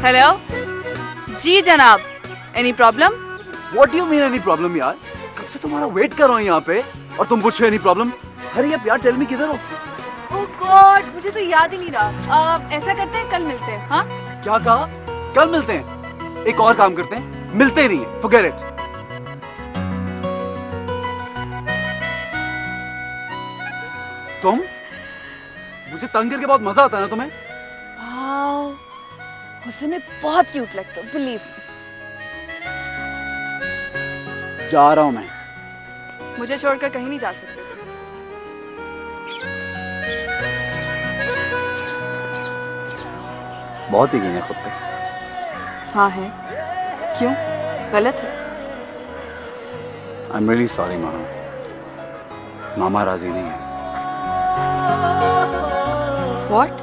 Hello जी जनाब, any problem? What do you mean any problem यार? कब से तुम्हारा वेट कर रहा हूँ यहाँ पे और तुम पूछ रहे एनी प्रॉब्लम? हरी अब यार, टेल मी किधर हो? ओह गॉड, मुझे तो याद ही नहीं रहा। ऐसा करते हैं, कल मिलते हैं। हाँ क्या कहा? कल मिलते हैं? एक और काम करते हैं, मिलते ही नहीं है, forget it। तुम मुझे तंग करके बहुत मजा आता है ना तुम्हें? वाओ, हुसैन में बहुत क्यूट लगता है, बिलीव। जा रहा हूँ मैं। मुझे छोड़कर कहीं नहीं जा सकते। बहुत ही गिने खुद पे। हाँ है, क्यों? गलत है? I'm really sorry मामा। मामा राजी नहीं है। What?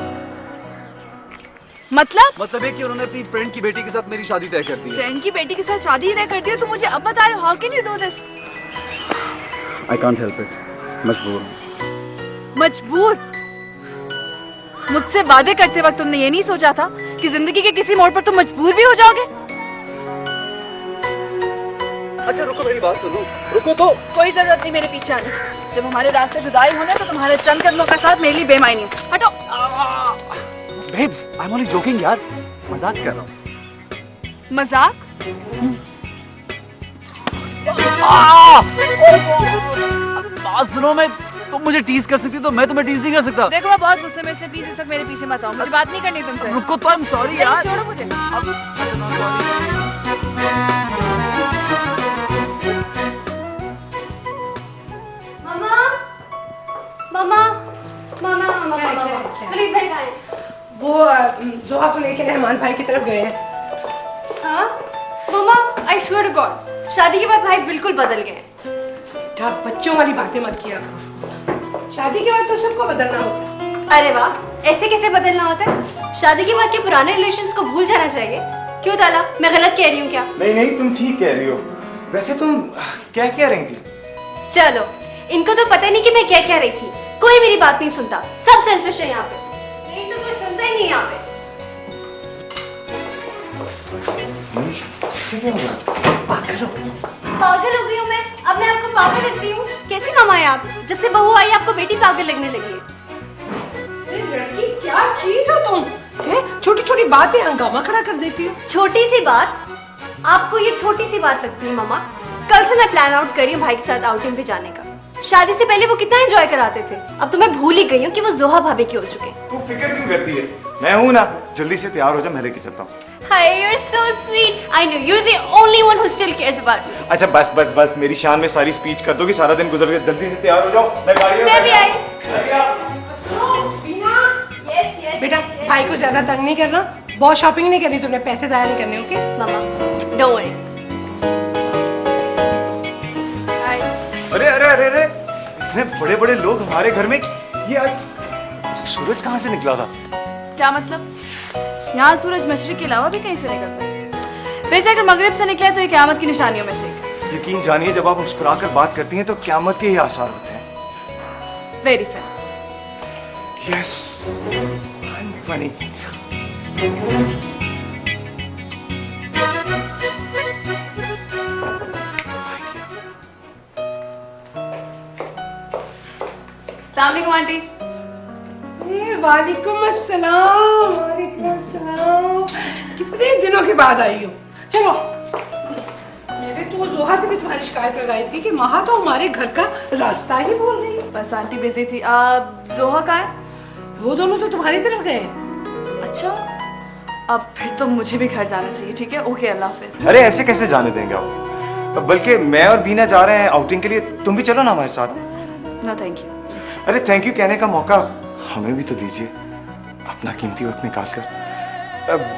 मतलब है कि उन्होंने अपनी फ्रेंड की बेटी के साथ मेरी शादी तय कर दी है। फ्रेंड की बेटी के साथ शादी तय कर दी है? तुम मुझे अब बता रहे हो, how can you do this? I can't help it। मजबूर हूँ। मजबूर? मुझसे वादे करते वक्त तुमने ये नहीं सोचा था कि जिंदगी के किसी मोड़ पर तुम मजबूर भी हो जाओगे? अच्छा रुको, मेरी बात सुनो, रुको तो। कोई जरूरत नहीं मेरे पीछे आने। जब हमारे रास्ते जुदाई होने तो तुम्हारे चंद कदमों का साथ मेरे लिए बेमायनी है। हटो। Babes, I'm only joking यार, मजाक कर रहा हूँ। मजाक? बात सुनो, मैं तुम मुझे टीज कर सकती तो मैं तुम्हें टीज नहीं कर सकता। देखो मैं बहुत गुस्से में, इसलिए प्लीज इस वक्त मेरे पीछे मत आओ। मुझे बात नहीं करनी तुमसे। रुको तो, I'm sorry यार। छोड़ो मुझे। मामा, मामा, मामा, मामा, प्रीत भाई कहाँ हैं? वो जोहा को लेकर रहमान भाई की तरफ गए हैं। हाँ? मामा, I swear to God, शादी के बाद भाई बिल्कुल बदल गए हैं। बेटा बच्चों वाली बातें मत किया करो। शादी के बाद तो सबको बदलना होता है। अरे वाह, ऐसे कैसे बदलना होता है? शादी के बाद के पुराने रिलेशंस को भूल जाना चाहिए। क्यों ताला, मैं गलत कह रही हूँ क्या? नहीं नहीं, तुम ठीक कह रही हो। वैसे तुम क्या कह रही थी? चलो, इनको तो पता नहीं कि मैं क्या कह रही थी। कोई मेरी बात नहीं सुनता, सब सेल्फिश है यहाँ पे। नहीं तो कोई सुनता ही नहीं यहाँ पे। इससे क्या हुआ? पागल हो गई हूँ मैं? अब मैं आपको पागल लगती हूँ? कैसी मामा है आप? जब से बहू आई आपको बेटी पागल लगने लगी है। अरे लड़की, क्या चीज हो तुम? छोटी छोटी बातें हंगामा खड़ा कर देती हो। छोटी सी बात? आपको ये छोटी सी बात लगती है मामा? कल से मैं प्लान आउट कर रही हूँ भाई के साथ आउटिंग पे जाने का। शादी से पहले वो कितना एंजॉय कराते थे, अब तो मैं भूल ही गई हूँ कि वो जोहा भाभी की हो चुके हैं। तू फिक्र क्यों करती है? मैं हूँ ना, जल्दी से तैयार हो जा, मैं लेके चलता हूँ। Hi, you're so sweet. I know you're the only one who still cares about me. अच्छा बस बस बस, मेरी शान में सारी स्पीच कर दोगी, सारा दिन गुजर गया। जल्दी से तैयार हो जाओ, मैं गाड़ी में मैं भी आई। Yes, yes. बेटा yes, yes. भाई को ज्यादा तंग नहीं करना, बहुत शॉपिंग नहीं करनी तुमने, पैसे जाया नहीं करने। Okay mama, don't worry. अरे अरे अरे अरे, इतने बड़े बड़े लोग हमारे घर में, ये आज सूरज कहाँ से निकला था? क्या मतलब? यहाँ सूरज मशरिक के अलावा भी कहीं से निकलता है। वैसे अगर मगरिब से निकले तो ये क़यामत की निशानियों में से एक है। यकीन जानिए, जब आप मुस्कुराकर बात करती हैं तो क़यामत के ही आसार होते हैं। Very fair. Yes, I am funny. अस्सलाम आंटी। वालेकुम अस्सलाम। वालेकुम अस्सलाम। कितने दिनों के बाद आई हो? चलो, मैंने तो जोहा से भी तुम्हारी शिकायत लगाई थी कि महा तो हमारे घर का रास्ता ही भूल गई। बस आंटी बिजी थी। जोहा कहाँ है? वो दोनों तो तुम्हारी तरफ गए हैं। अच्छा, अब फिर तो मुझे भी घर जाना चाहिए। ठीक है, ओके, अल्लाह हाफिज। अरे ऐसे कैसे जाने देंगे आप? बल्कि मैं और बीना जा रहे हैं आउटिंग के लिए, तुम भी चलो ना हमारे साथ। No thank you. अरे थैंक यू कहने का मौका हमें भी तो दीजिए, अपना कीमती वक्त निकाल कर।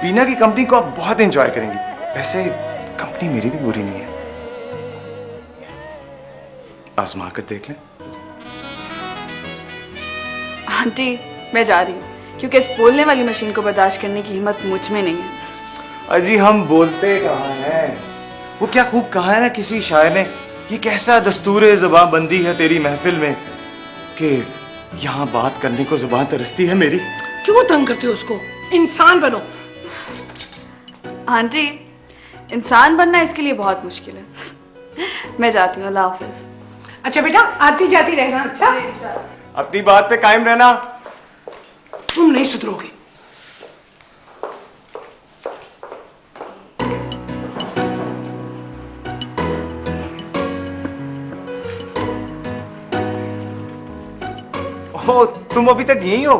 बीना की कंपनी को आप बहुत एंजॉय करेंगी। वैसे कंपनी मेरी भी बुरी नहीं है, आजमा कर देख लें। आंटी मैं जा रही हूँ, क्योंकि इस बोलने वाली मशीन को बर्दाश्त करने की हिम्मत मुझ में नहीं है। अजी हम बोलते कहाँ हैं? वो क्या खूब कहा है ना किसी शायर ने, ये कैसा दस्तूर ज़बान बंदी है तेरी महफिल में कि यहाँ बात करने को ज़बान तरसती है मेरी। क्यों तंग करते हो उसको? इंसान बनो। आंटी, इंसान बनना इसके लिए बहुत मुश्किल है। मैं जाती हूँ, अल्लाह हाफिज। अच्छा बेटा, आती जाती रहना। अच्छा, अपनी बात पे कायम रहना। तुम नहीं सुधरोगे। ओह, तुम अभी तक यहीं हो?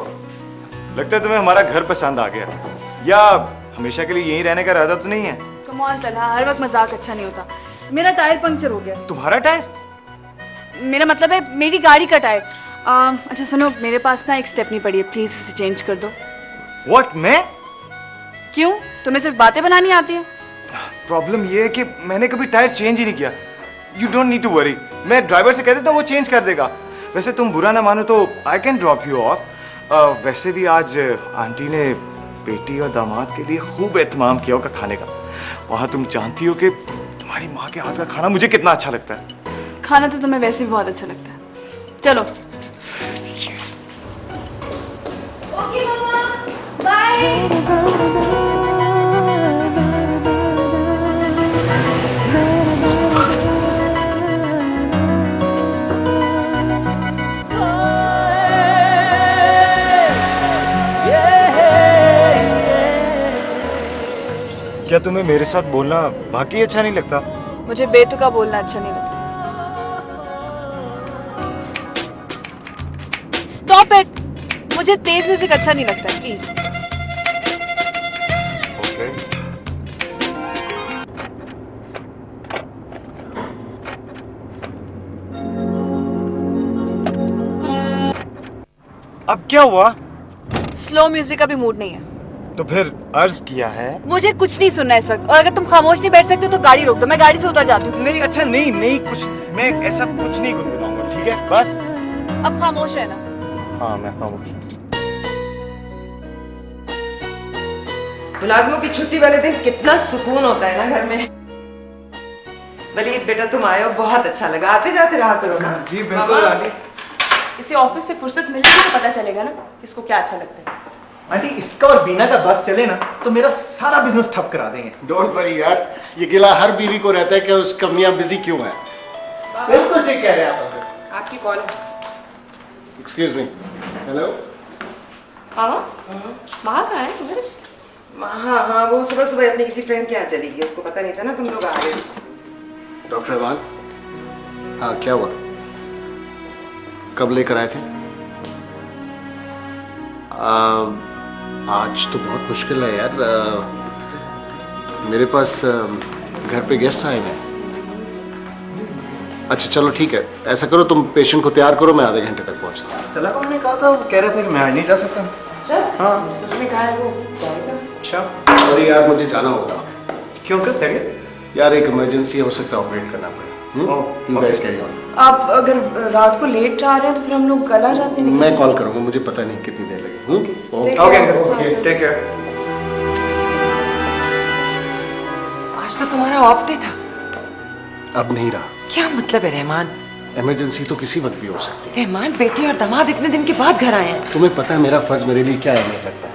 लगता है तुम्हें हमारा घर पसंद आ गया, या हमेशा के लिए यहीं रहने का इरादा तो नहीं है? कम ऑन तलहा, हर वक्त मजाक अच्छा नहीं होता। मेरा टायर पंक्चर हो गया। तुम्हारा टायर? मेरा मतलब है मेरी गाड़ी का टायर। अच्छा सुनो, मेरे पास ना एक स्टेपनी पड़ी है, प्लीज इसे चेंज कर दो। व्हाट? मैं? क्यों, तुम्हें सिर्फ बातें बनानी आती हैं? प्रॉब्लम ये है कि मैंने कभी टायर चेंज ही नहीं किया। You don't need to worry, मैं ड्राइवर से कह देता हूँ, वो चेंज कर देगा। वैसे तुम बुरा ना मानो तो I can drop you of. वैसे भी आज आंटी ने बेटी और दामाद के लिए खूब एहतमाम किया होगा खाने का। वहाँ तुम जानती हो कि तुम्हारी माँ के हाथ का खाना मुझे कितना अच्छा लगता है। खाना तो तुम्हें वैसे भी बहुत अच्छा लगता है। चलो। Yes. ओके मम्मा, बाय। क्या तुम्हें मेरे साथ बोलना बाकी अच्छा नहीं लगता? मुझे बेतुका बोलना अच्छा नहीं लगता। स्टॉप इट, मुझे तेज म्यूजिक अच्छा नहीं लगता, प्लीज। ओके। अब क्या हुआ? स्लो म्यूजिक का भी मूड नहीं है। तो फिर अर्ज किया है। मुझे कुछ नहीं सुनना इस वक्त, और अगर तुम खामोश नहीं बैठ सकते हो तो गाड़ी रोक दो, मैं गाड़ी से उतर जाती हूँ। नहीं, अच्छा नहीं नहीं, कुछ मैं ऐसा कुछ नहीं गुनगुनाऊंगा, ठीक है? बस अब खामोश रहना। हाँ, मैं खामोश। मुलाजमों की छुट्टी वाले दिन कितना सुकून होता है ना घर में। वलीद बेटा, तुम आए हो, बहुत अच्छा लगा। आते जाते रहा करो ना। जी बिल्कुल आंटी। इसे ऑफिस से फुर्सत मिलेगी तो पता चलेगा ना किसको क्या अच्छा लगता है। आंटी, इसका और बीना का बस चले ना तो मेरा सारा बिजनेस ठप करा देंगे। डोंट वरी यार, ये गिला हर बीवी को रहता है कि उसका मियां बिजी क्यों है। बिल्कुल ठीक कह रहे हैं आप। आपकी कॉल है। Excuse me. हेलो। मामा, माँ कहाँ है तुम्हारे? हाँ हाँ, वो सुबह सुबह अपनी किसी फ्रेंड के यहाँ चली गई, उसको पता नहीं था ना तुम लोग आ रहे हो। डॉक्टर रहमान, हाँ क्या हुआ? कब लेकर आए थे? आज तो बहुत मुश्किल है यार। मेरे पास घर पे गेस्ट आए हैं। अच्छा चलो ठीक है, ऐसा करो तुम पेशेंट को तैयार करो, मैं आधे घंटे तक पहुंचता हूँ। तला ने कहा था, वो कह रहे थे कि मैं नहीं जा सकता। हाँ, उसने कहा है वो जाएगा। अच्छा। सॉरी यार, मुझे जाना होगा। क्यों, कब तक? यार एक इमरजेंसी हो सकता है, ऑपरेट करना पड़े। You guys carry on. आप अगर रात को लेट आ रहे हैं तो फिर हम लोग कल आ जाते हैं। मैं कॉल करूंगा, मुझे पता नहीं कितनी देर लगेगी। Okay, take care. आज तो तुम्हारा ऑफ डे था। अब नहीं रहा। क्या मतलब है रहमान? इमरजेंसी तो किसी वक्त भी हो सकती है। रहमान, बेटी और दामाद इतने दिन के बाद घर आए हैं। तुम्हें पता है मेरा फर्ज मेरे लिए क्या अहमियत रखता है।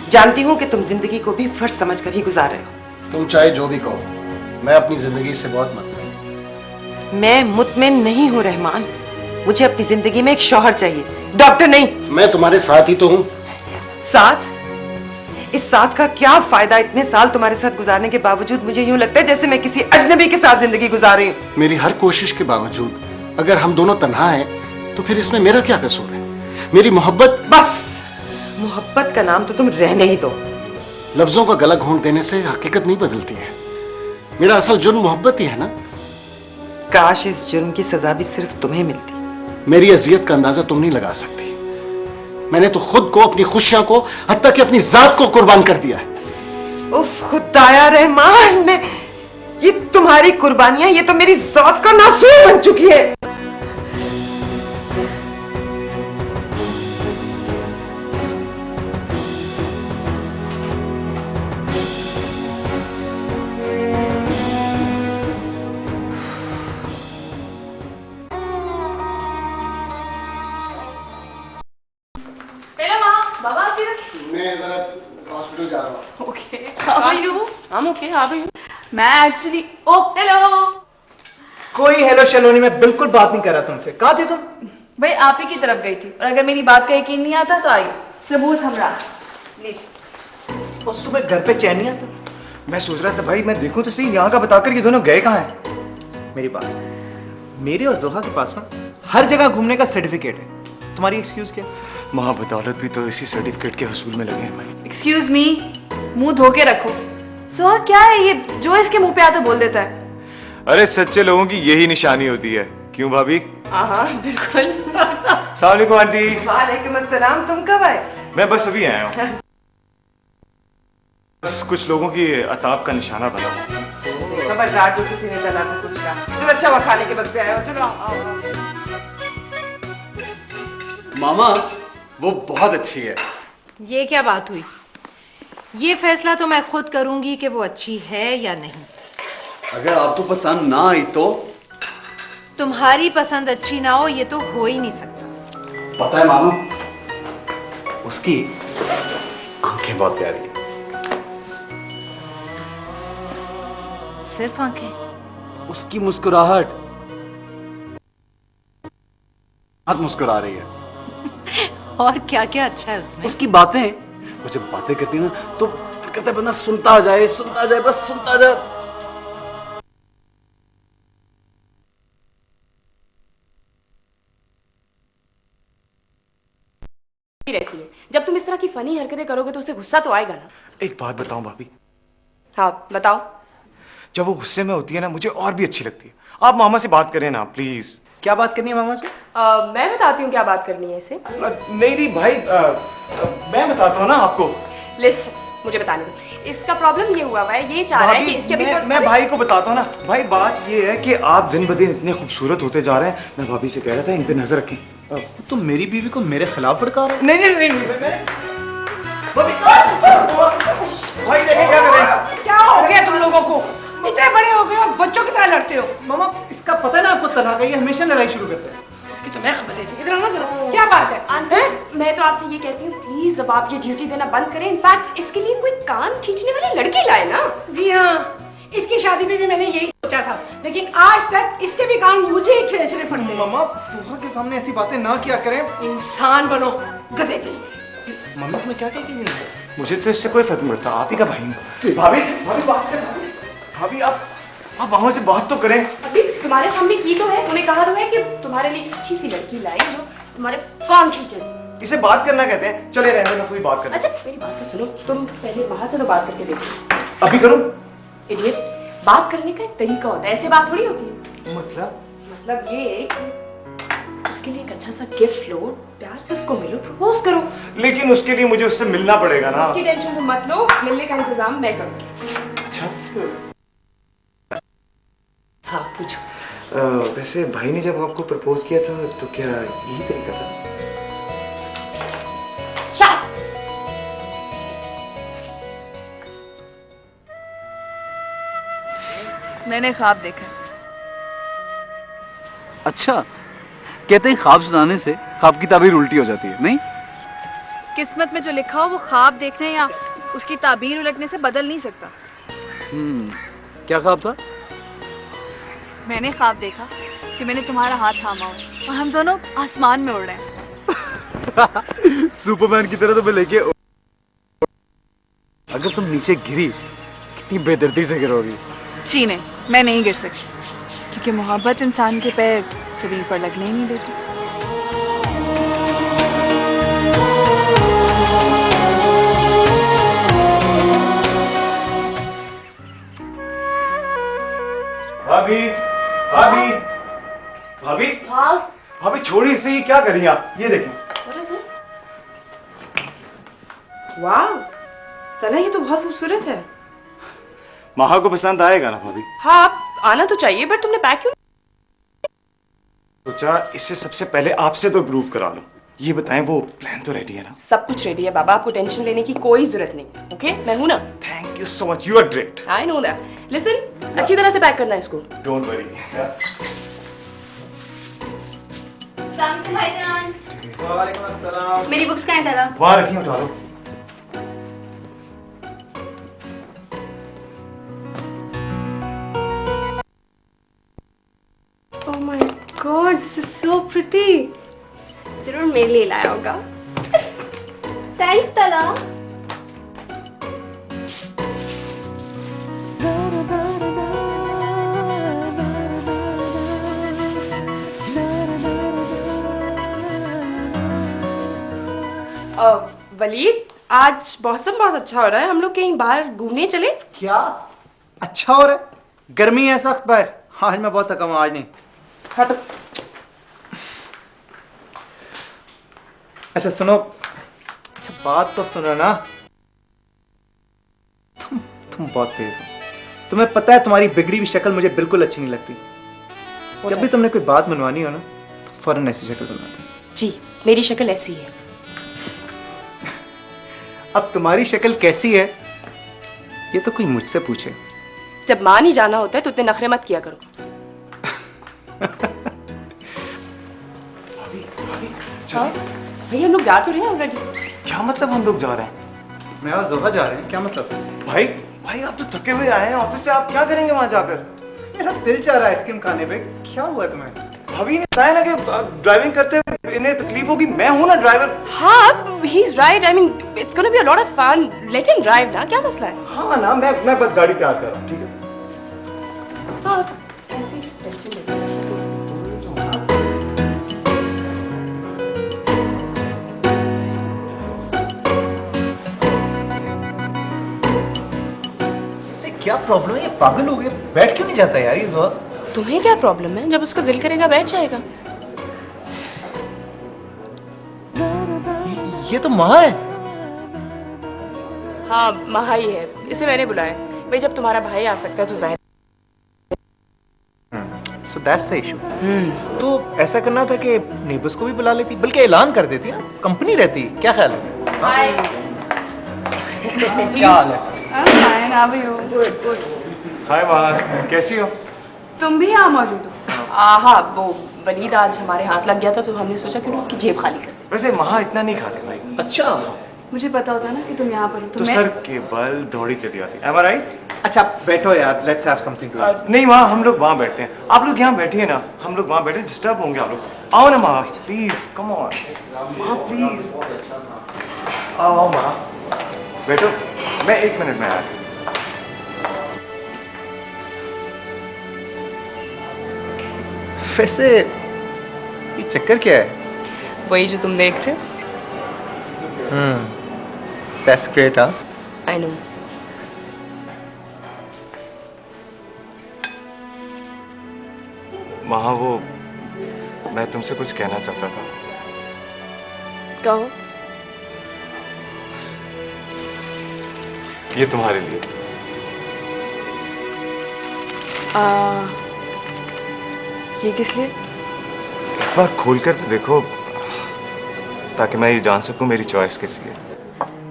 जानती हूँ कि तुम जिंदगी को भी फर्ज समझ कर ही गुजार रहे हो। तुम चाहे जो भी कहो, मैं अपनी जिंदगी से बहुत मुतमईन हूं। मैं मुतमिन नहीं हूँ रहमान। मुझे अपनी जिंदगी में एक शौहर चाहिए, डॉक्टर नहीं। मैं तुम्हारे साथ ही तो हूँ। साथ? इस साथ का क्या फायदा? इतने साल तुम्हारे साथ गुजारने के बावजूद मुझे यूं लगता है जैसे मैं किसी अजनबी के साथ जिंदगी गुजार रही हूँ। मेरी हर कोशिश के बावजूद अगर हम दोनों तन्हा हैं, तो फिर इसमें मेरा क्या कसूर है? मेरी मोहब्बत। बस मोहब्बत का नाम तो तुम रहने ही दो। लफ्जों का गला घोंट देने से हकीकत नहीं बदलती है। मेरा असल जुर्म मोहब्बत ही है ना। काश इस जुर्म की सजा भी सिर्फ तुम्हें मिलती। मेरी अजियत का अंदाजा तुम नहीं लगा सकती। मैंने तो खुद को, अपनी खुशियां को, हत्ता कि अपनी जात को कुर्बान कर दिया है। उफ खुदाया रहमान, ये तुम्हारी कुर्बानियां, ये तो मेरी जात का नासूर बन चुकी है। बाबा फिर मैं जरा हॉस्पिटल जा रहा हूँ। Okay how are you? हम ओके, हाउ आर यू? मैं एक्चुअली ओ हेलो। कोई हेलो शेलोनी, मैं बिल्कुल बात नहीं कर रहा तुमसे। कहाँ थे तुम? भाई आप ही की तरफ गई थी और अगर मेरी बात का यकीन नहीं आता तो आइए, सबूत हमरा। और तुम्हें घर पे चैन नहीं आता? मैं सोच रहा था भाई मैं देखूं तो सही यहाँ का बताकर ये दोनों गए कहाँ हैं। मेरे पास, मेरे और जोहा के पास ना हर जगह घूमने का सर्टिफिकेट है। तुम्हारी एक्सक्यूज क्या? माँ बदौलत भी तो इसी सर्टिफिकेट के हसूल में लगे हैं भाई। एक्सक्यूज मी, मुंह धो के रखो। सोहा क्या है ये जो इसके मुंह पे आता बोल देता है? अरे सच्चे लोगों की यही निशानी होती है, क्यों भाभी? हाँ बिल्कुल। अस्सलाम वालेकुम आंटी। वालेकुम अस्सलाम, तुम कब आए? मैं बस अभी आया हूँ। बस कुछ लोगों की अताब का निशाना बना। खबरदार जो किसी ने डला तो कुछ कहा। चलो अच्छा हुआ खाने के वक्त पे आए हो, चलो आओ। मामा वो बहुत अच्छी है। ये क्या बात हुई? ये फैसला तो मैं खुद करूंगी कि वो अच्छी है या नहीं। अगर आपको पसंद ना आई तो? तुम्हारी पसंद अच्छी ना हो ये तो हो ही नहीं सकता। पता है मामा, उसकी आंखें बहुत प्यारी है। सिर्फ आंखें? उसकी मुस्कुराहट, बहुत मुस्कुरा रही है। और क्या क्या अच्छा है उसमें? उसकी बातें, वो जब बातें करती है ना तो कहता है बंदा सुनता जाए, बस सुनता जाए। रहती है। जब तुम इस तरह की फनी हरकतें करोगे तो उसे गुस्सा तो आएगा ना। एक बात बताऊं भाभी, हाँ बताओ। जब वो गुस्से में होती है ना मुझे और भी अच्छी लगती है। आप मामा से बात करें ना प्लीज। क्या बात करनी है मामा से? मैं बताती हूँ क्या बात करनी है इसे। नहीं भाई, मैं बताता हूँ ना आपको। लिस्ट मुझे बताने दो। इसका प्रॉब्लम ये हुआ है, ये चाह रहा है कि इसके अभी मैं भाई को बताता हूँ ना। भाई बात ये है कि आप दिन ब दिन इतने खूबसूरत होते जा रहे हैं। मैं भाभी से कह रहा था इन पे नजर रखें। तुम मेरी बीवी को मेरे खिलाफ भड़का रहे हो? नहीं भाई देखें क्या करें। क्या हो गया तुम लोगों को? इतने बड़े हो गए और बच्चों की तरह लड़ते हो। मामा इसका पता है ना आपको, तलाक है, ये हमेशा लड़ाई शुरू करते हैं। इसकी तो मैं खबर देती। इधर ना करो। क्या बात है? आंटी मैं तो आपसे ये कहती हूँ प्लीज अब आप ये ड्यूटी देना बंद करें। इनफैक्ट इसके लिए कोई कान खींचने वाली लड़की लाए ना। जी हाँ, इसकी शादी में भी मैंने यही सोचा था, लेकिन आज तक इसके भी कान मुझे ही खींचने पड़ते हैं। मामा जोहा के सामने ऐसी बातें ना किया करें। इंसान बनो, गधे की। मम्मी तुम्हें क्या कहेगी? नहीं मुझे तो इससे कोई फर्क नहीं पड़ता, आप ही का भाई हूँ। भाभी बात करें। भाभी आप वहां से बात तो करें। अभी तुम्हारे सामने की तो है, उन्हें कहा तो है कि तुम्हारे लिए अच्छी सी लड़की लाई जो तुम्हारे कान खींचे। इसे बात करना कहते हैं। चले रहने में कोई बात करना। अच्छा मेरी बात तो सुनो, तुम पहले बाहर से तो बात करके देखो। अभी करूं? इडियट, बात करने का एक तरीका होता है, ऐसे बात थोड़ी होती है। मतलब ये है कि उसके लिए एक अच्छा सा गिफ्ट लो, प्यार से उसको मिलो, प्रपोज करो। लेकिन उसके लिए मुझे उससे मिलना पड़ेगा ना। उसकी टेंशन तुम मत लो, मिलने का इंतजाम मैं करूंगी। अच्छा हाँ पूछो। वैसे भाई ने जब आपको प्रपोज किया था तो क्या यही तरीका था? शाह मैंने ख्वाब देखा। अच्छा, कहते हैं ख्वाब सुनाने से ख्वाब की ताबीर उल्टी हो जाती है, नहीं? किस्मत में जो लिखा हो वो ख्वाब देखने या उसकी ताबीर उलटने से बदल नहीं सकता। क्या ख्वाब था? मैंने ख्वाब देखा कि मैंने तुम्हारा हाथ थामा हो और हम दोनों आसमान में उड़ रहे हैं। सुपरमैन की तरह तो मैं लेके। अगर तुम नीचे गिरी कितनी बेदर्दी से गिरोगी। जी नहीं, मैं नहीं गिर सकती क्योंकि मोहब्बत इंसान के पैर जमीन पर लगने ही नहीं देती। भाभी भाभी भाभी हाँ भाभी छोड़िए इसे, ये क्या कर रही हैं आप? ये देखें। वाह तना, ये तो बहुत खूबसूरत है। माहा को पसंद आएगा ना भाभी? हाँ आप आना तो चाहिए, बट तुमने पैक क्यों? सोचा इससे सबसे पहले आपसे तो प्रूव करा लो। ये बताएं वो प्लान तो रेडी है ना? सब कुछ रेडी है बाबा, आपको टेंशन लेने की कोई जरूरत नहीं। ओके मैं हूं ना। Thank you so much, you are great. I know that. Listen, अच्छी तरह से पैक करना है इसको। Don't worry. भाईजान। वालेकुम अस्सलाम। मेरी बुक्स कहाँ है दादा? वहां रखी, उठा लो। Oh my God, this is so pretty. जरूर मेरे लिए लाया होगा। Thanks दादा। वलीद, आज मौसम बहुत अच्छा हो रहा है, हम लोग कहीं बाहर घूमने चले? क्या अच्छा हो रहा है? गर्मी है सख्त बाहर। आज मैं बहुत थका हूं, आज नहीं। हाँ तो अच्छा सुनो, अच्छा बात तो सुनो ना। तुम बहुत तेज हो। तुम्हें पता है तुम्हारी बिगड़ी हुई शक्ल मुझे बिल्कुल अच्छी नहीं लगती। जब भी तुमने कोई बात मनवानी हो ना, तुम फौरन ऐसी शक्ल बनाते हो। जी, मेरी शक्ल ऐसी है। अब तुम्हारी शक्ल कैसी है ये तो कोई मुझसे पूछे। जब मान ही जाना होता है तो इतने नखरे मत किया करो। हाँ? भैया हम लोग जा तो रहे हैं ऑलरेडी। क्या मतलब हम लोग जा रहे हैं? मैं और जोहा जा रहे हैं, क्या मतलब? भाई भाई आप तो थके हुए आए हैं ऑफिस से, आप क्या करेंगे वहां जाकर? मेरा दिल चाह रहा है आइसक्रीम खाने पे। क्या हुआ तुम्हें? भाभी ने बताया ना कि ड्राइविंग करते हुए इन्हें तकलीफ होगी। मैं हूं ना ड्राइवर। हाँ, he is right. I mean, it's gonna be a lot of fun. Let him drive ना, क्या मसला है? हाँ ना, मैं बस गाड़ी तैयार कर रहा हूँ, ठीक है? हाँ, ऐसी टेंशन नहीं। इसे क्या प्रॉब्लम है? ये पागल हो गए, बैठ क्यों नहीं जाता यार इस वक्त? तुम्हें क्या प्रॉब्लम है? जब उसको दिल करेगा बैठ जाएगा। ये तो महा है। हाँ, महा ही है, इसे मैंने बुलाया। भाई जब तुम्हारा भाई आ सकता है तो जाहिर। So that's the issue. तो ऐसा करना था कि नेबर्स को भी बुला लेती, बल्कि ऐलान कर देती ना, कंपनी रहती। क्या ख्याल है? क्या हाल है? I'm fine, how are you? हाय महा, कैसी हो? तुम भी यहाँ मौजूद हो? हाँ, वो वलीद आज हमारे हाथ लग गया था तो हमने सोचा क्यों ना उसकी जेब खाली कर। वैसे महा इतना नहीं खाते भाई। अच्छा मुझे पता होता ना कि तुम यहाँ पर हो तो सर के बल दौड़ी चली आती। Am I right? अच्छा बैठो यार, let's have something to eat. नहीं वहाँ हम लोग वहाँ बैठते हैं, आप लोग यहाँ बैठिए ना। हम लोग वहाँ बैठे, डिस्टर्ब होंगे आप लोग। आओ ना महा, प्लीज कम ऑन महा, प्लीज आओ महा, बैठो। मैं 1 मिनट में आया। वैसे ये चक्कर क्या है? वही जो तुम देख रहे हो। That's great, huh? I know. महा वो मैं तुमसे कुछ कहना चाहता था। कहो। ये तुम्हारे लिए। ये किस लिए? एक बार खोल कर तो देखो, ताकि मैं ये जान सकूं मेरी चॉइस कैसी है।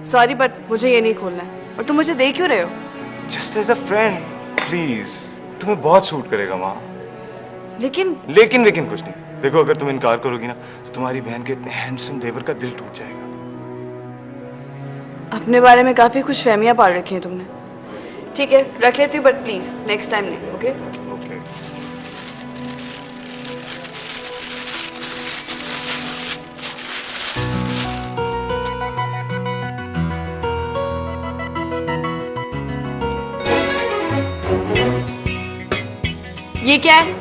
सॉरी बट मुझे ये नहीं खोलना है। और तुम मुझे दे क्यों रहे हो? Just as a friend please, तुम्हें बहुत सूट करेगा माँ। लेकिन लेकिन कुछ नहीं। देखो अगर तुम इनकार करोगी ना तो तुम्हारी बहन के इतने हैंडसम देवर का दिल टूट जाएगा। अपने बारे में काफी खुशफहमियां पाल रखी हैं तुमने। ठीक है रख लेती हूँ बट प्लीज नेक्स्ट टाइम नहीं, ओके? ओके। ये क्या है?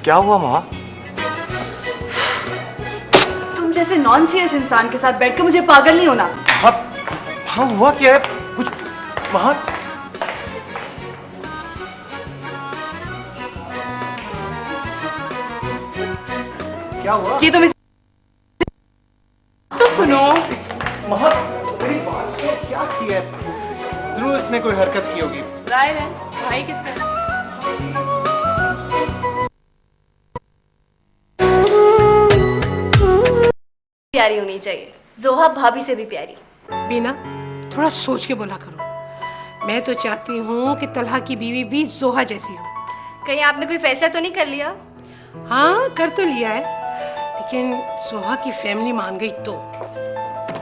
क्या हुआ माँ? तुम जैसे नॉन सीरियस इंसान के साथ बैठकर मुझे पागल नहीं होना। हाँ हुआ क्या है कुछ माँ? क्या हुआ? ये तुम तो सुनो। महा मेरी बात सुनो, क्या किया है? जरूर इसने कोई हरकत की होगी। राय है भाई किसका है? प्यारी होनी चाहिए, जोहा भाभी से भी प्यारी। बीना थोड़ा सोच के बोला करो। मैं तो चाहती हूँ कि तलहा की बीवी भी जोहा जैसी हो। कहीं आपने कोई फैसला तो नहीं कर लिया? हाँ कर तो लिया है। लेकिन सोहा की फैमिली मान गई तो।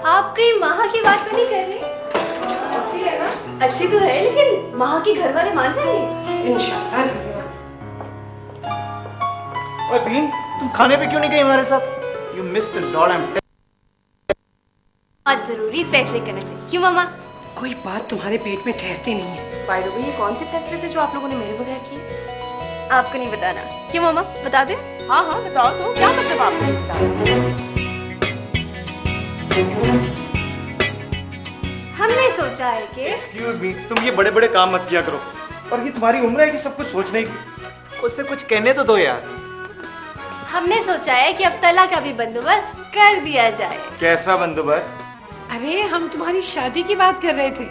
आप कहीं महा की बात तो नहीं कर रही? अच्छी है ना? अच्छी तो है, लेकिन महा के घर वाले मान जाएंगे? इंशाल्लाह। ओए बीन, तुम खाने पे क्यों नहीं गई हमारे साथ? You missed a lot, I'm बहुत जरूरी फैसले करने थे। क्यों मामा? कोई बात तुम्हारे पेट में ठहरती नहीं है। बाय द वे, ये कौन से फैसले थे जो आप लोगों ने मेरे बगैर किए? आपको नहीं बताना। क्यों मामा, बता दे। हाँ हाँ बताओ तो, क्या मतलब आपको नहीं बताना? हमने सोचा है कि Excuse me, तुम ये बड़े बड़े काम मत किया करो। और ये तुम्हारी उम्र है कि सब कुछ सोचने की। उससे कुछ कहने तो दो यार। हमने सोचा है कि अब तला का भी बंदोबस्त कर दिया जाए। कैसा बंदोबस्त? अरे हम तुम्हारी शादी की बात कर रहे थे।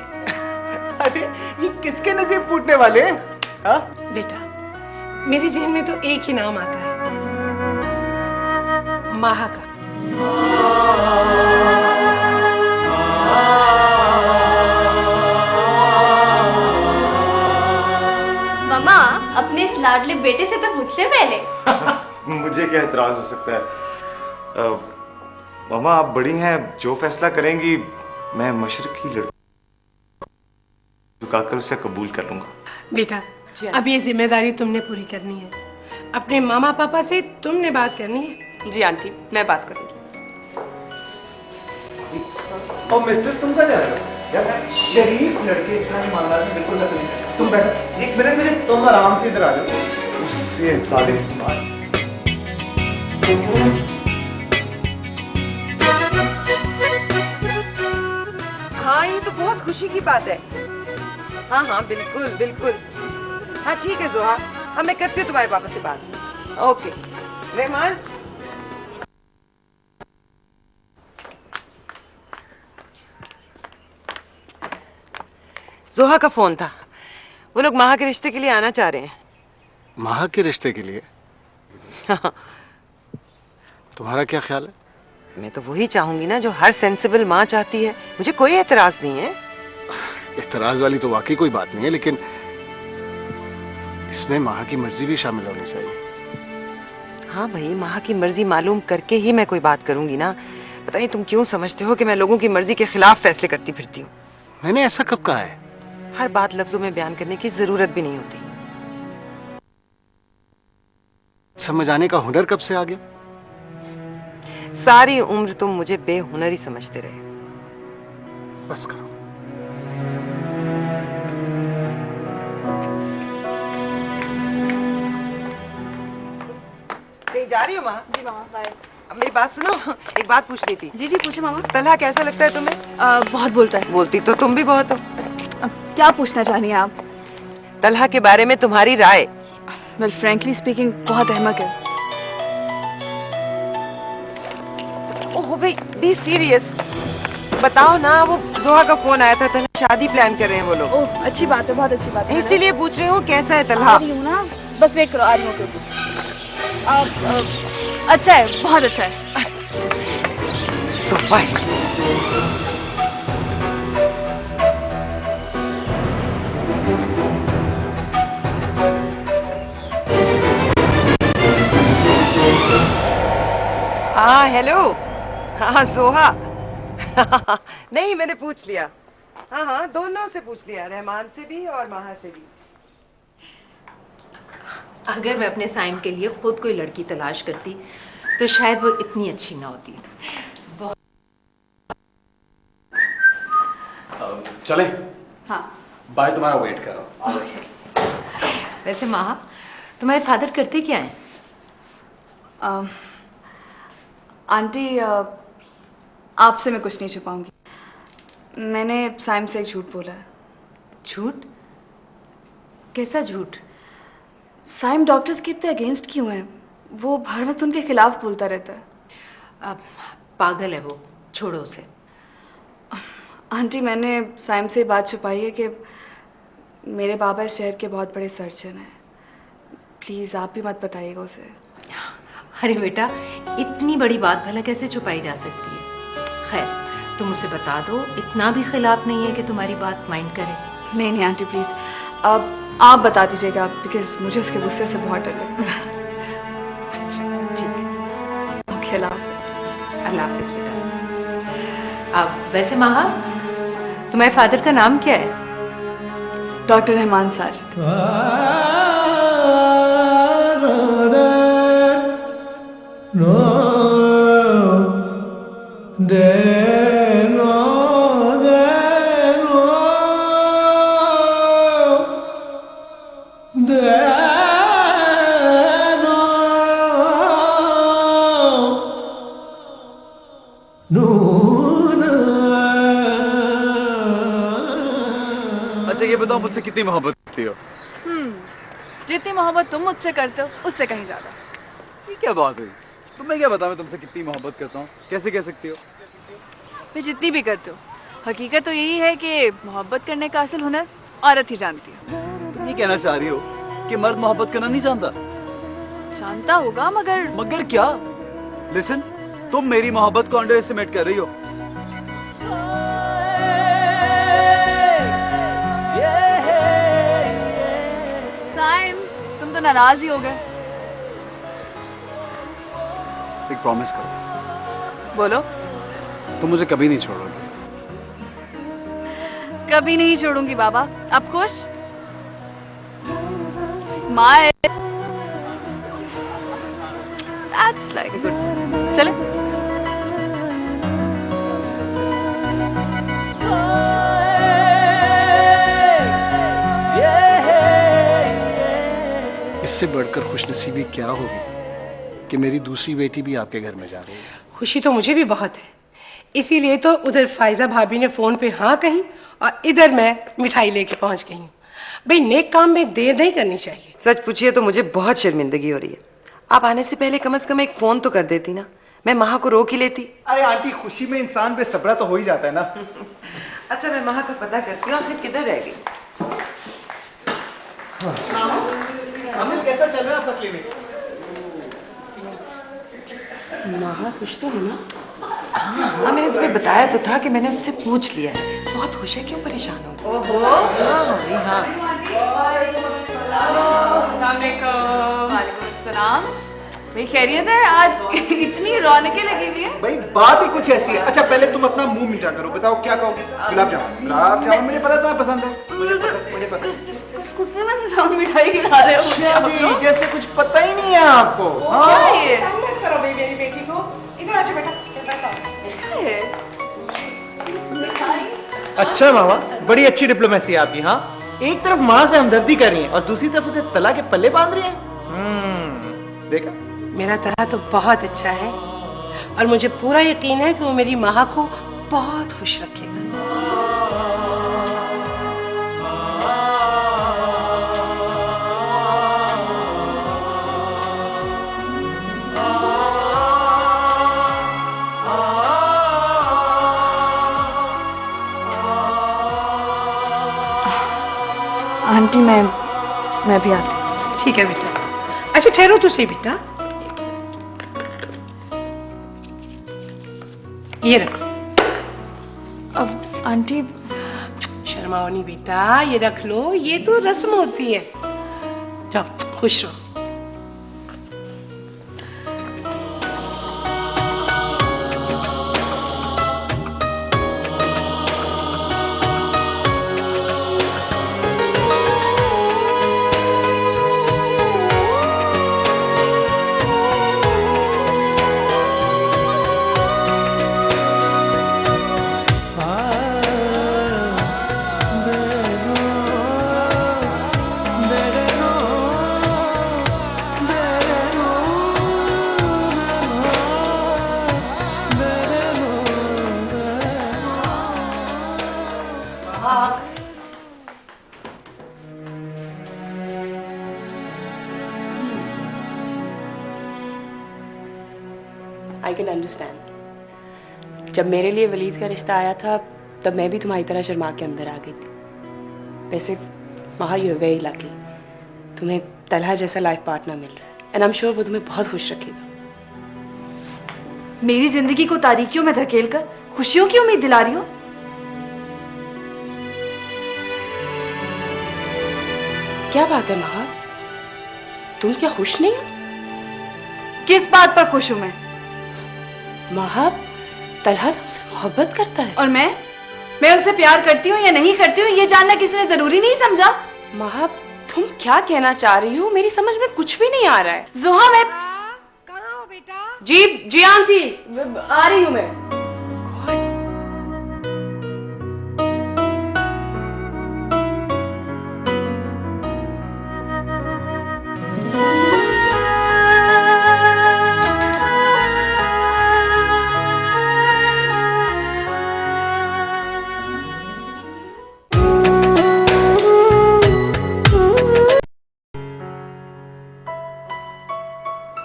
अरे ये किसके नसीब फूटने वाले हैं? हाँ? बेटा, मेरे जहन में तो एक ही नाम आता है, माहा का। मामा, अपने इस लाडले बेटे से तो पूछते पहले। मुझे क्या एतराज हो सकता है? मामा आप बड़ी हैं, जो फैसला करेंगी मैं मशरकी लड़की झुकाकर उसे कबूल कर लूंगा। बेटा, अब ये जिम्मेदारी तुमने पूरी करनी है। अपने मामा पापा से तुमने बात करनी है। जी आंटी, मैं बात करूंगी। और मिस्टर तुम कहाँ जा रहे हो? यार शरीफ लड़के इस तरह के मामला में बिल्कुल दखल नहीं करते। तुम बैठो, एक मिनट तुम आराम से इधर आ जाओ। ये साले हाँ ये तो बहुत खुशी की बात है। हाँ हाँ बिल्कुल बिल्कुल। हाँ ठीक है जोहा, हाँ मैं करती हूँ तुम्हारे पापा से बात। ओके रहमान। जोहा का फोन था, वो लोग माहा के रिश्ते के लिए आना चाह रहे हैं। माहा के रिश्ते के लिए? तुम्हारा क्या ख्याल है? मैं तो वही चाहूंगी ना जो हर सेंसिबल माँ चाहती है। मुझे कोई एतराज नहीं है। एतराज वाली तो वाकई कोई बात नहीं है, लेकिन इसमें माहा की मर्जी भी शामिल होनी चाहिए। हाँ भाई, माँ की मर्जी मालूम करके ही मैं कोई बात करूंगी ना। पता नहीं तुम क्यों समझते हो कि मैं लोगों की मर्जी के खिलाफ फैसले करती फिरती हूँ। मैंने ऐसा कब कहा है? हर बात लफ्जों में बयान करने की जरूरत भी नहीं होती। समझ आने का हुनर कब से आ गया? सारी उम्र तुम मुझे बेहुनर ही समझते रहे। बस करो। कहीं जा रही हो माँ? जी मामा, बाय। अब मेरी बात सुनो, एक बात पूछनी थी। जी जी पूछे मामा। तलहा कैसा लगता है तुम्हें? बहुत बोलता है। बोलती तो तुम भी बहुत हो। क्या पूछना चाह रही हैं आप? तलहा के बारे में तुम्हारी राय? वेल फ्रैंकली स्पीकिंग बहुत अहमक है। ओह भाई, बी सीरियस। बताओ ना, वो जोहा का फोन आया था, तलहा शादी प्लान कर रहे हैं वो लोग। ओह अच्छी बात है, बहुत अच्छी बात है। इसीलिए पूछ रही हूँ कैसा है आ तलहा। रही हूँ ना, बस वेट करो, आ रही हूँ। अच्छा है, बहुत अच्छा है। तो बाय। हाँ हेलो। हाँ सोहा। नहीं मैंने पूछ लिया। हाँ हाँ दोनों से पूछ लिया, रहमान से भी और माहा से भी। अगर मैं अपने साइम के लिए खुद कोई लड़की तलाश करती तो शायद वो इतनी अच्छी ना होती। चले? हाँ। बाहर तुम्हारा वेट कर रहा हूँ। वैसे माहा, तुम्हारे फादर करते क्या हैं? आंटी, आपसे मैं कुछ नहीं छुपाऊंगी। मैंने साइम से एक झूठ बोला है। झूठ? कैसा झूठ? साइम डॉक्टर्स के इतने अगेंस्ट क्यों है? वो हर वक्त उनके खिलाफ बोलता रहता है। पागल है वो, छोड़ो उसे। आंटी, मैंने साइम से बात छुपाई है कि मेरे बाबा इस शहर के बहुत बड़े सर्जन हैं। प्लीज़ आप भी मत बताइएगा उसे। अरे बेटा, इतनी बड़ी बात भला कैसे छुपाई जा सकती है? खैर, तुम उसे बता दो, इतना भी खिलाफ नहीं है कि तुम्हारी बात माइंड करे। नहीं नहीं आंटी प्लीज़, अब आप बता दीजिएगा, बिकॉज मुझे उसके गुस्से से बहुत डर लगता है। अच्छा ठीक है। ओके। खिलाफ। अल्लाह हाफिज बेटा। अब वैसे महा, तुम्हारे फादर का नाम क्या है? डॉक्टर रहमान साजिद। अच्छा ये बताओ मुझसे कितनी मोहब्बत करती हो? जितनी मोहब्बत तुम मुझसे करते हो उससे कहीं ज्यादा। ये क्या बात हुई? तुम्हें क्या पता मैं तुमसे कितनी मोहब्बत करता हूँ? कैसे कह सकती हो? फिर जितनी भी करते हो, हकीकत तो यही है कि मोहब्बत करने का असल हुनर औरत ही जानती है। तुम ये कहना चाह रही हो कि मर्द मोहब्बत करना नहीं जानता? जानता होगा मगर मगर क्या? लिसन, तुम मेरी मोहब्बत को अंडर एस्टिमेट कर रही हो। साइम, तुम तो नाराज ही हो गए। एक प्रॉमिस करो। बोलो। तुम मुझे कभी नहीं छोड़ोगे। कभी नहीं छोड़ूंगी बाबा। अब खुश? Smile. That's like a good। चले। इससे बढ़कर खुशनसीबी क्या होगी कि मेरी दूसरी बेटी भी आपके घर में जा रही है। खुशी तो मुझे भी बहुत है, इसीलिए तो उधर फायजा भाभी ने फोन पे हाँ कही और इधर मैं मिठाई लेके पहुंच गई हूँ। भाई नेक काम में देर नहीं करनी चाहिए। सच पूछिए तो मुझे बहुत शर्मिंदगी हो रही है। आप आने से पहले कम से कम एक फोन तो कर देती ना, मैं महा को रोक ही लेती। अरे आंटी, खुशी में इंसान पे सबरा तो हो ही जाता है ना। अच्छा मैं महा का पता करती हूँ, आखिर किधर रह गई। अनिल, कैसा चल रहा है आपका क्लिनिक? महा खुश तो है ना? हाँ, मैंने तुम्हें बताया तो था कि मैंने उससे पूछ लिया है। बहुत खुश है, क्यों परेशान हो? ओहो। हाँ। वालेकुम सलाम। भाई खैरियत है? आज इतनी रौनकें लगी हुई है। भाई बात ही कुछ ऐसी है। अच्छा पहले तुम अपना मुंह मीठा करो, बताओ क्या कहोगे? गुलाब जामुन। गुलाब जामुन मुझे पता तुम्हें पसंद है, मुझे पता। खुशी में मिठाई खिला रहे हो मुझे आप लोग। जैसे कुछ पता ही नहीं है आपको। क्या है ये? मत करो भाई मेरी बेटी को। इधर आ जाओ बेटा, तेरे पास आओ। अच्छा मामा, बड़ी अच्छी डिप्लोमेसी है आपकी। हाँ, एक तरफ माँ से हमदर्दी कर रही है और दूसरी तरफ उसे तला के पल्ले बांध रही है। देखा? मेरा तला तो बहुत अच्छा है और मुझे पूरा यकीन है कि वो मेरी माँ को बहुत खुश रखेगा। आंटी मैं भी आती हूँ। ठीक है बेटा। अच्छा ठहरो तो सही बेटा, ये रखो। अब आंटी शर्माओ नहीं बेटा, ये रख लो, ये तो रस्म होती है। जाओ खुश रहो। I can understand. जब मेरे लिए वलीद का रिश्ता आया था तब मैं भी तुम्हारी तरह शर्मा के अंदर आ गई थी। वैसे महा, यू आर वेरी लकी, तुम्हें तलहा जैसा लाइफ पार्टनर मिल रहा है एंड आई एम श्योर वो तुम्हें बहुत खुश रखेगा। मेरी जिंदगी को तारीकियों में धकेल कर खुशियों की उम्मीद दिला रही हो? क्या बात है महा, तुम क्या खुश नहीं हो? किस बात पर खुश हूं मैं? महा, तलहा तुमसे मोहब्बत करता है। और मैं उससे प्यार करती हूँ या नहीं करती हूँ ये जानना किसी ने जरूरी नहीं समझा। महा, तुम क्या कहना चाह रही हो? मेरी समझ में कुछ भी नहीं आ रहा है। जोहा, मैं कहाँ हो बेटा? जी आंटी, आ रही हूँ मैं।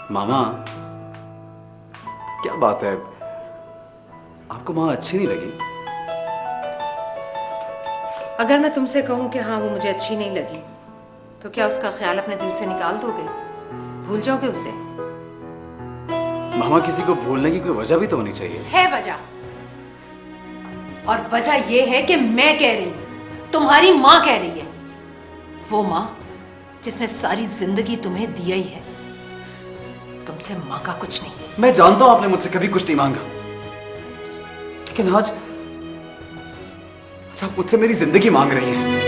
मामा, क्या बात है, आपको माँ अच्छी नहीं लगी? अगर मैं तुमसे कहूं कि हाँ वो मुझे अच्छी नहीं लगी, तो क्या उसका ख्याल अपने दिल से निकाल दोगे? भूल जाओगे उसे? मामा, किसी को भूलने की कोई वजह भी तो होनी चाहिए। है वजह, और वजह ये है कि मैं कह रही हूं, तुम्हारी माँ कह रही है। वो माँ जिसने सारी जिंदगी तुम्हें दिया ही है, तुमसे माँ का कुछ नहीं। मैं जानता हूं आपने मुझसे कभी कुछ नहीं मांगा, लेकिन आज आप मुझसे मेरी जिंदगी मांग रही हैं।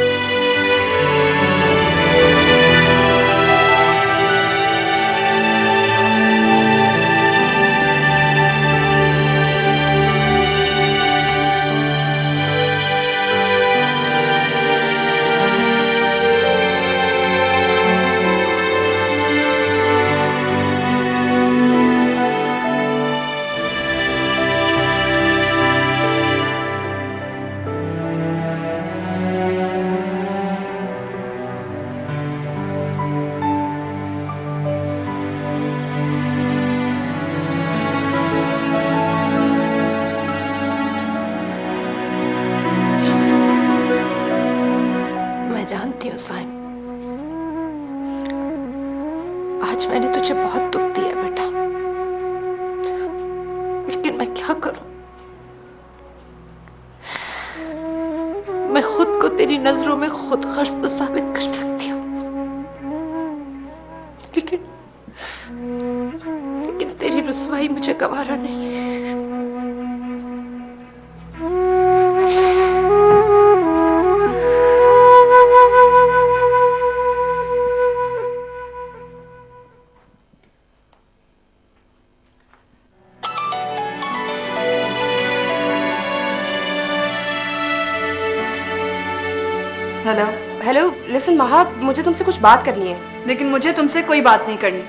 जानती हूँ साइम, आज मैंने तुझे बहुत दुख दिया बेटा, लेकिन मैं क्या करूं? मैं खुद को तेरी नजरों में खुद गर्ज तो साबित कर सकती हूँ, लेकिन तेरी रुसवाई मुझे गवारा नहीं है। हेलो हेलो, लिसन महा, मुझे तुमसे कुछ बात करनी है। लेकिन मुझे तुमसे कोई बात नहीं करनी।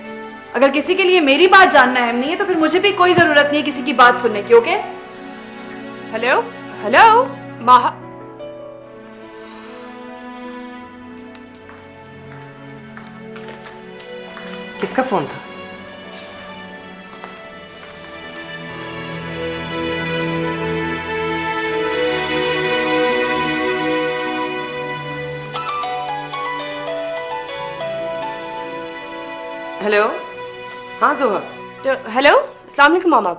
अगर किसी के लिए मेरी बात जानना अहम नहीं है तो फिर मुझे भी कोई जरूरत नहीं है किसी की बात सुनने की। ओके? हेलो हेलो महा, किसका फोन था? हेलो, हाँ जोहा। तो हेलो, अस्सलाम वालेकुम मामा।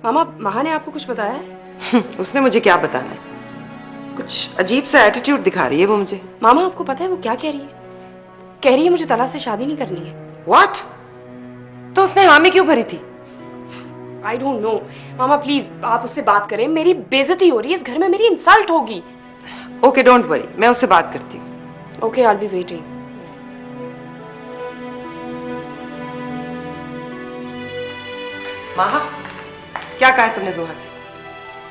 मामा, महा ने आपको कुछ बताया है? उसने मुझे क्या बताना है? कुछ अजीब सा एटीट्यूड दिखा रही है वो मुझे। मामा, आपको पता है वो क्या कह रही है? कह रही है मुझे तला से शादी नहीं करनी है। व्हाट? तो उसने हामी क्यों भरी थी? I don't know. Mama please आप उससे बात करें, मेरी बेइज्जती हो रही है, इस घर में मेरी इंसल्ट होगी। ओके, डोंट वरी, मैं उससे बात करती हूँ। Okay, I will be waiting. माहा, क्या कहा तुमने जोहा से?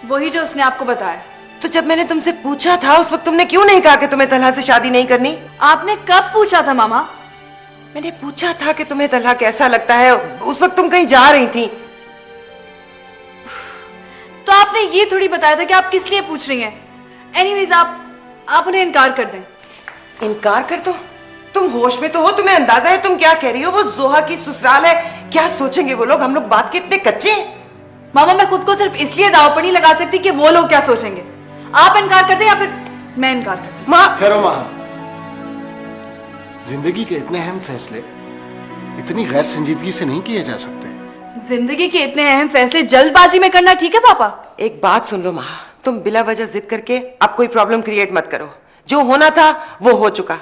वही जो उसने आपको बताया। तो जब मैंने तुमसे पूछा था उस वक्त तुमने क्यों नहीं कहा कि तुम्हें तलहा से शादी नहीं करनी? आपने कब पूछा था मामा? मैंने पूछा था कि तुम्हें तलहा कैसा लगता है, उस वक्त तुम कहीं जा रही थी। तो आपने ये थोड़ी बताया था कि आप किस लिए पूछ रही हैं। एनीवेज आप उन्हें इनकार कर दें। इनकार कर दो? तुम होश में तो हो? तुम्हें अंदाजा है तुम क्या कह रही हो? वो जोहा की ससुराल है, क्या सोचेंगे वो लोग? हम लोग बात के इतने कच्चे हैं। मामा, मैं खुद को सिर्फ इसलिए दाव पर नहीं लगा सकती कि वो लोग क्या सोचेंगे। आप इनकार करते या फिर मैं इनकार करती? माँ ठहरो माँ, जिंदगी के इतने अहम फैसले इतनी गैर संजीदगी से नहीं किए जा सकते। जिंदगी के इतने अहम फैसले जल्दबाजी में करना ठीक है पापा? एक बात सुन लो माँ, तुम बिला वजह जिद करके अब कोई प्रॉब्लम क्रिएट मत करो। जो होना था वो हो चुका,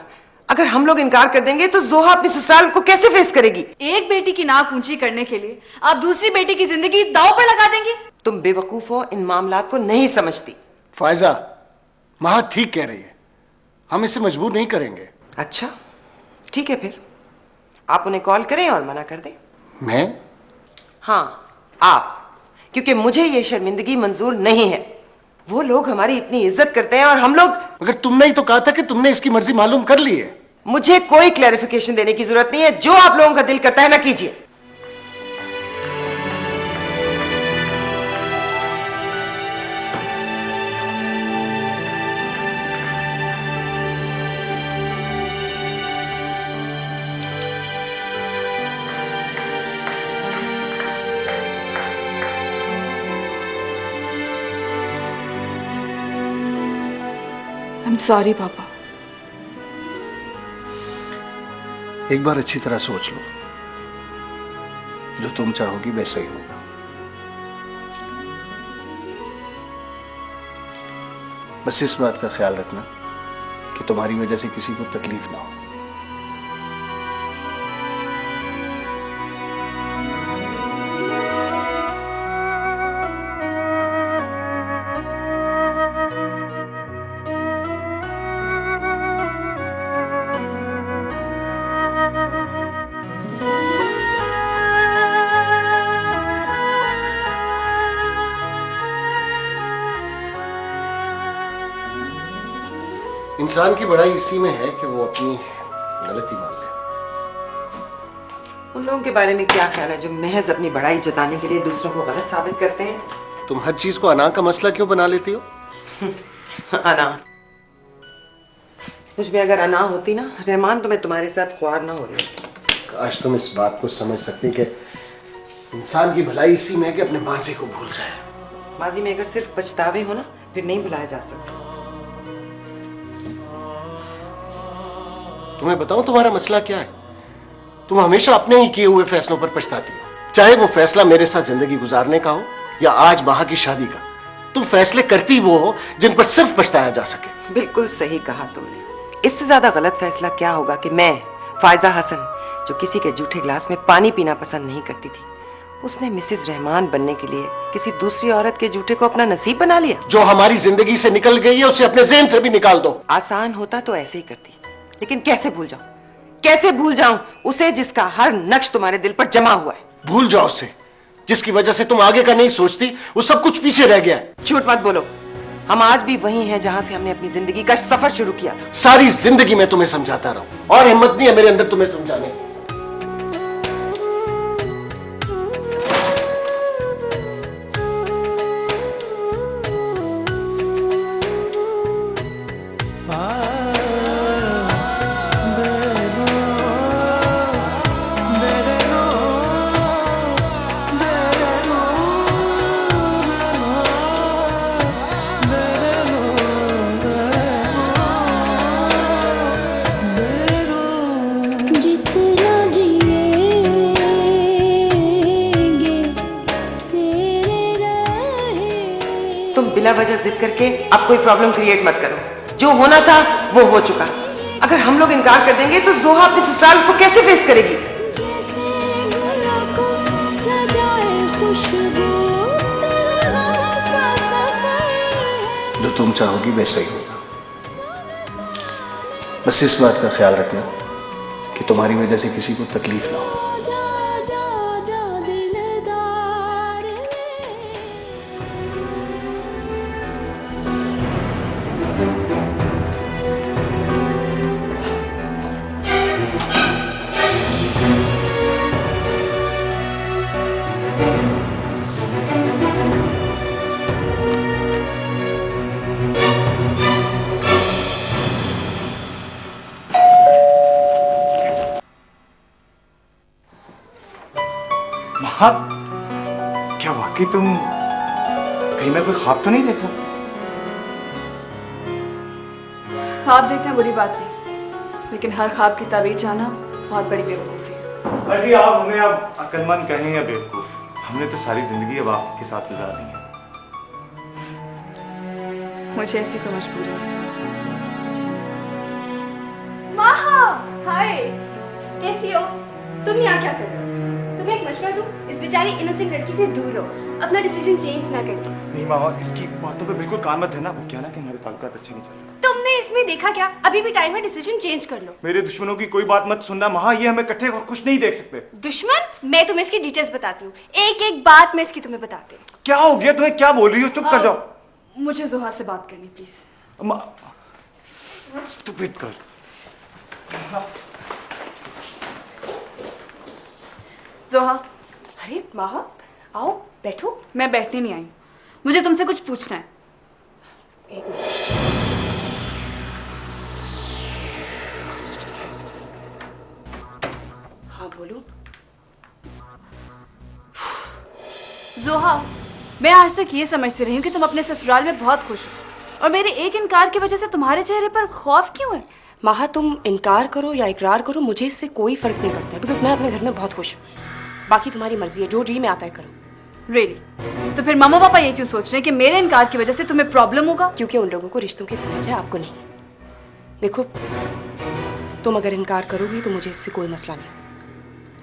अगर हम लोग इनकार कर देंगे तो जोहा अपनी ससुराल को कैसे फेस करेगी? एक बेटी की नाक ऊंची करने के लिए आप दूसरी बेटी की जिंदगी दांव पर लगा देंगी? तुम बेवकूफ हो, इन मामलात को नहीं समझती। फायजा, महा ठीक कह रही है, हम इसे मजबूर नहीं करेंगे। अच्छा ठीक है, फिर आप उन्हें कॉल करें और मना कर दें। मैं? हाँ आप, क्योंकि मुझे ये शर्मिंदगी मंजूर नहीं है। वो लोग हमारी इतनी इज्जत करते हैं और हम लोग। अगर तुमने ही तो कहा था कि तुमने इसकी मर्जी मालूम कर ली है। मुझे कोई क्लैरिफिकेशन देने की जरूरत नहीं है, जो आप लोगों का दिल करता है ना कीजिए। I'm sorry पापा। एक बार अच्छी तरह सोच लो, जो तुम चाहोगी वैसा ही होगा। बस इस बात का ख्याल रखना कि तुम्हारी वजह से किसी को तकलीफ ना हो। इंसान की बड़ाई इसी में है कि वो अपनी गलती मान ले। उन लोगों के बारे में क्या ख्याल है जो महज अपनी बड़ाई जताने के लिए दूसरों को गलत साबित करते हैं? तुम हर चीज को अना का मसला क्यों बना लेती हो? अना, मुझ में अगर अना होती ना रहमान, तो मैं तुम्हारे साथ ख्वार ना हो रही। काश तुम इस बात को समझ सकती कि इंसान की भलाई इसी में है कि अपने माजी को भूल जाए। माजी में अगर सिर्फ पछतावे हो ना, फिर नहीं भुलाया जा सकता। तुम्हें बताऊं तुम्हारा मसला क्या है? तुम हमेशा अपने ही किए हुए फैसलों पर पछताती हो, चाहे वो फैसला मेरे साथ जिंदगी गुजारने का हो या आज महा की शादी का। तुम फैसले करती वो हो जिन पर सिर्फ पछताया जा सके। बिल्कुल सही कहा तुमने। इससे ज्यादा गलत फैसला क्या होगा कि मैं फायजा हसन, जो किसी के जूठे ग्लास में पानी पीना पसंद नहीं करती थी, उसने मिसेस रहमान बनने के लिए किसी दूसरी औरत के जूठे को अपना नसीब बना लिया। जो हमारी जिंदगी से निकल गई है उसे अपने ज़हन से भी निकाल दो। आसान होता तो ऐसे ही करती, लेकिन कैसे भूल जाऊं, कैसे भूल जाऊं उसे जिसका हर नक्श तुम्हारे दिल पर जमा हुआ है। भूल जाओ उसे जिसकी वजह से तुम आगे का नहीं सोचती, वो सब कुछ पीछे रह गया है। झूठ मत बोलो, हम आज भी वही हैं जहां से हमने अपनी जिंदगी का सफर शुरू किया था। सारी जिंदगी मैं तुम्हें समझाता रहूं और हिम्मत नहीं है मेरे अंदर तुम्हें समझाने की। बिला वजह जिद करके अब कोई प्रॉब्लम क्रिएट मत करो। जो होना था वो हो चुका। अगर हम लोग इनकार कर देंगे तो जोहा अपने ससुराल को कैसे फेस करेगी? जो तुम चाहोगी वैसा ही होगा। बस इस बात का ख्याल रखना कि तुम्हारी वजह से किसी को तकलीफ ना हो। हाँ, क्या वाकई तुम कहीं मैं कोई ख्वाब तो नहीं देखा? ख्वाब देखना बुरी बात नहीं, लेकिन हर ख्वाब की ताबीर जाना बहुत बड़ी बेवकूफ़ी है। अजी आप हमें अब अक्लमंद कहें या बेवकूफ, हमने तो सारी जिंदगी अब आपके साथ गुजारनी है। मुझे ऐसी कोई मजबूरी नहीं। महा हाय, कैसी हो? तुम यहाँ क्या कर रहे हो? तुम्हें एक मशवरा दूं? इस बेचारी इनोसेंट लड़की से दूर रहो, अपना डिसीजन चेंज ना करिए। नहीं मामा, इसकी बातों पे बिल्कुल कान मत देना। वो क्या ना कि हमारे ताल्लुकात अच्छे नहीं चल रहे। तुमने इसमें देखा क्या? अभी भी टाइम है, डिसीजन चेंज कर लो। मेरे दुश्मनों की कोई बात मत सुनना महा, ये हमें इकट्ठे और कुछ नहीं देख सकते। दुश्मन? मैं तुम्हें इसकी डिटेल्स बताती हूँ, एक एक बात मैं इसकी तुम्हें बताती हूँ। क्या हो गया तुम्हें? क्या बोल रही हो? चुप कर जाओ। मुझे जोहा से बात करनी प्लीज। Stupid girl. जोहा, अरे माहा, आओ बैठो। मैं बैठने नहीं आई, मुझे तुमसे कुछ पूछना है। एक मिनट। हाँ बोलो। जोहा, मैं आज तक ये समझती रही हूँ कि तुम अपने ससुराल में बहुत खुश हो और मेरे एक इनकार की वजह से तुम्हारे चेहरे पर खौफ क्यों है? माहा, तुम इनकार करो या इकरार करो, मुझे इससे कोई फर्क नहीं पड़ता, बिकॉज मैं अपने घर में बहुत खुश हूँ। बाकी तुम्हारी मर्जी है, जो जी में आता है करो। रियली? तो फिर मम्मा पापा ये क्यों सोच रहे हैं कि मेरे इनकार की वजह से तुम्हें प्रॉब्लम होगा? क्योंकि उन लोगों को रिश्तों की समझ है, आपको नहीं। देखो, तुम अगर इनकार करोगी तो मुझे इससे कोई मसला नहीं,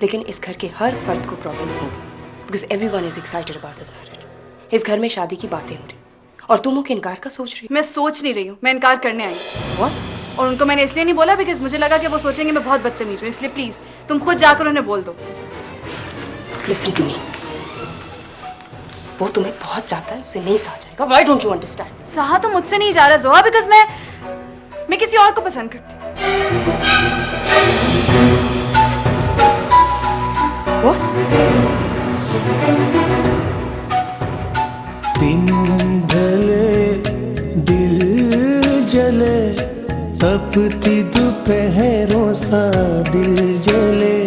लेकिन इस घर के हर फर्द को प्रॉब्लम होगी, because everyone is excited about this marriage. इस घर में शादी की बातें हो रही और तुम मुझे इनकार का सोच रही हो। मैं सोच नहीं रही हूँ, मैं इनकार करने आई हूँ। What? और उनको मैंने इसलिए नहीं बोला बिकॉज मुझे लगा कि वो सोचेंगे मैं बहुत बदतमीज हूँ, इसलिए प्लीज तुम खुद जाकर उन्हें बोल दो। Listen to me. वो तुम्हें बहुत चाहता है, उससे नहीं सहा जाएगा। Why don't you understand? सहा तो मुझसे नहीं जा रहा जोहा, बिकॉज मैं किसी और को पसंद करती हूँ। What? दिन ढले दिल जले, तपती दोपहरों सा दिल जले।